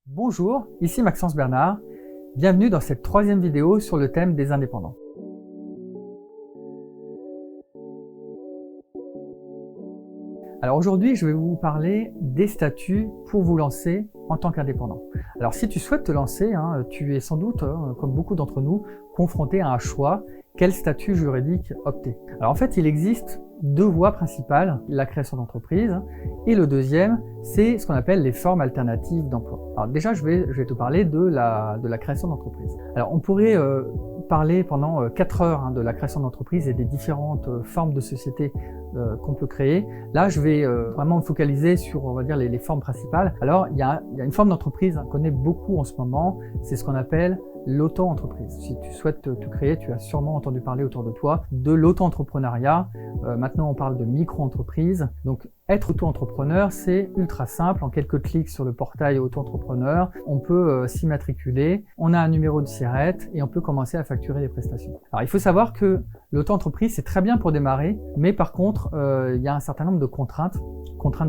Bonjour, ici Maxence Bernard. Bienvenue dans cette troisième vidéo sur le thème des indépendants. Alors aujourd'hui, je vais vous parler des statuts pour vous lancer en tant qu'indépendant. Alors si tu souhaites te lancer, tu es sans doute, comme beaucoup d'entre nous, confronté à un choix. Quel statut juridique opter? Alors en fait, il existe deux voies principales, la création d'entreprise, et le deuxième, c'est ce qu'on appelle les formes alternatives d'emploi. Alors déjà, je vais te parler de la création d'entreprise. Alors on pourrait parler pendant 4 heures de la création d'entreprise et des différentes formes de société qu'on peut créer. Là, je vais vraiment me focaliser sur, on va dire, les formes principales. Alors, il y a une forme d'entreprise qu'on connaît beaucoup en ce moment, c'est ce qu'on appelle l'auto-entreprise. Si tu souhaites te créer, tu as sûrement entendu parler autour de toi de l'auto-entrepreneuriat. Maintenant, on parle de micro-entreprise. Donc, être auto-entrepreneur, c'est ultra simple. En quelques clics sur le portail auto-entrepreneur, on peut s'immatriculer, on a un numéro de SIRET et on peut commencer à facturer les prestations. Alors, il faut savoir que l'auto-entreprise, c'est très bien pour démarrer, mais par contre, il y a un certain nombre de contraintes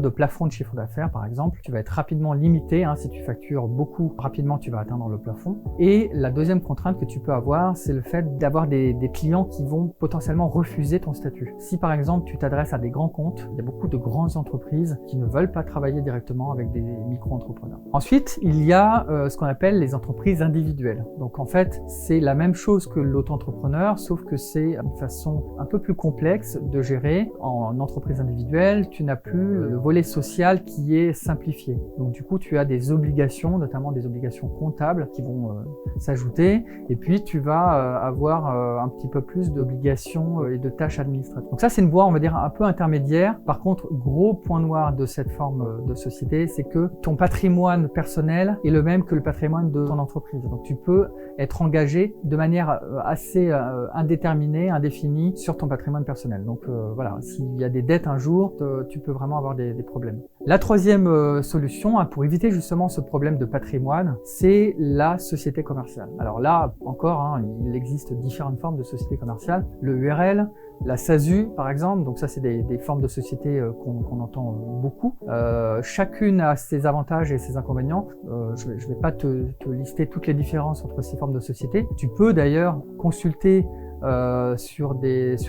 de plafond de chiffre d'affaires, par exemple. Tu vas être rapidement limité. Si tu factures beaucoup, rapidement, tu vas atteindre le plafond. Et la deuxième contrainte que tu peux avoir, c'est le fait d'avoir des clients qui vont potentiellement refuser ton statut. Si par exemple, tu t'adresses à des grands comptes, il y a beaucoup de grandes entreprises qui ne veulent pas travailler directement avec des micro-entrepreneurs. Ensuite, il y a ce qu'on appelle les entreprises individuelles. Donc en fait, c'est la même chose que l'auto-entrepreneur, sauf que c'est une façon un peu plus complexe de gérer. En entreprise individuelle, tu n'as plus le volet social qui est simplifié. Donc du coup, tu as des obligations, notamment des obligations comptables qui vont s'ajouter, et puis tu vas avoir un petit peu plus d'obligations et de tâches administratives. Donc ça, c'est une voie, on va dire, un peu intermédiaire. Par contre, gros point noir de cette forme de société, c'est que ton patrimoine personnel est le même que le patrimoine de ton entreprise. Donc tu peux être engagé de manière assez indéterminée, indéfinie sur ton patrimoine personnel. Donc voilà, s'il y a des dettes un jour, tu peux vraiment avoir des problèmes. La troisième solution, pour éviter justement ce problème de patrimoine, c'est la société commerciale. Alors là, encore, il existe différentes formes de société commerciale. Le URL, la SASU par exemple, donc ça c'est des formes de société qu'on entend beaucoup. Chacune a ses avantages et ses inconvénients. Je vais pas te lister toutes les différences entre ces formes de société. Tu peux d'ailleurs consulter sur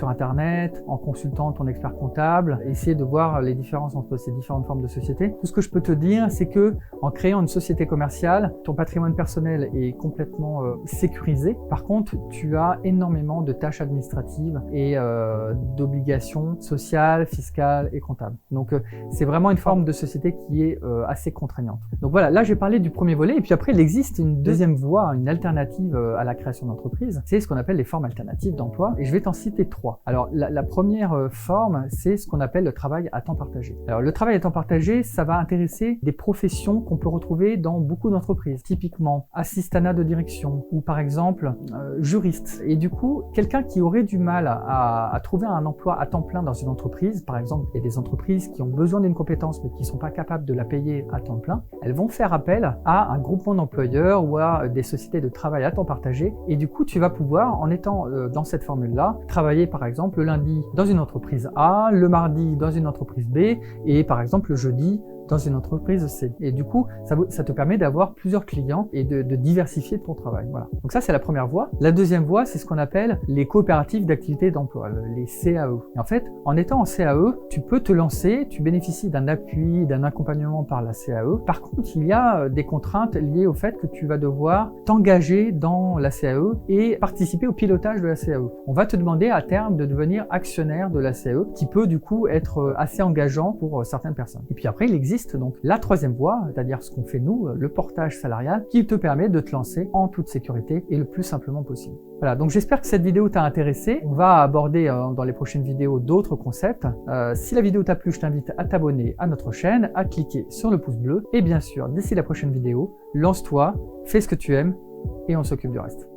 internet, en consultant ton expert comptable, essayer de voir les différences entre ces différentes formes de société. Tout ce que je peux te dire, c'est que en créant une société commerciale, ton patrimoine personnel est complètement sécurisé. Par contre, tu as énormément de tâches administratives et d'obligations sociales, fiscales et comptables. Donc c'est vraiment une forme de société qui est assez contraignante. Donc voilà, là j'ai parlé du premier volet, et puis après il existe une deuxième voie, une alternative à la création d'entreprise, c'est ce qu'on appelle les formes alternatives d'emploi, et je vais t'en citer 3. Alors la première forme, c'est ce qu'on appelle le travail à temps partagé. Alors le travail à temps partagé, ça va intéresser des professions qu'on peut retrouver dans beaucoup d'entreprises, typiquement assistanat de direction ou par exemple juriste. Et du coup, quelqu'un qui aurait du mal à trouver un emploi à temps plein dans une entreprise, par exemple, il y a des entreprises qui ont besoin d'une compétence mais qui ne sont pas capables de la payer à temps plein, elles vont faire appel à un groupement d'employeurs ou à des sociétés de travail à temps partagé, et du coup tu vas pouvoir, en étant dans cette formule-là, travailler par exemple le lundi dans une entreprise A, le mardi dans une entreprise B, et par exemple le jeudi dans une entreprise C. Et du coup, ça te permet d'avoir plusieurs clients et de diversifier ton travail. Voilà. Donc ça, c'est la première voie. La deuxième voie, c'est ce qu'on appelle les coopératives d'activité d'emploi, les CAE. Et en fait, en étant en CAE, tu peux te lancer, tu bénéficies d'un appui, d'un accompagnement par la CAE. Par contre, il y a des contraintes liées au fait que tu vas devoir t'engager dans la CAE et participer au pilotage de la CAE. On va te demander à terme de devenir actionnaire de la CAE, qui peut du coup être assez engageant pour certaines personnes. Et puis après, il existe donc la troisième voie, c'est-à-dire ce qu'on fait nous, le portage salarial, qui te permet de te lancer en toute sécurité et le plus simplement possible. Voilà, donc j'espère que cette vidéo t'a intéressé. On va aborder dans les prochaines vidéos d'autres concepts. Si la vidéo t'a plu, je t'invite à t'abonner à notre chaîne, à cliquer sur le pouce bleu, et bien sûr, d'ici la prochaine vidéo, lance-toi, fais ce que tu aimes, et on s'occupe du reste.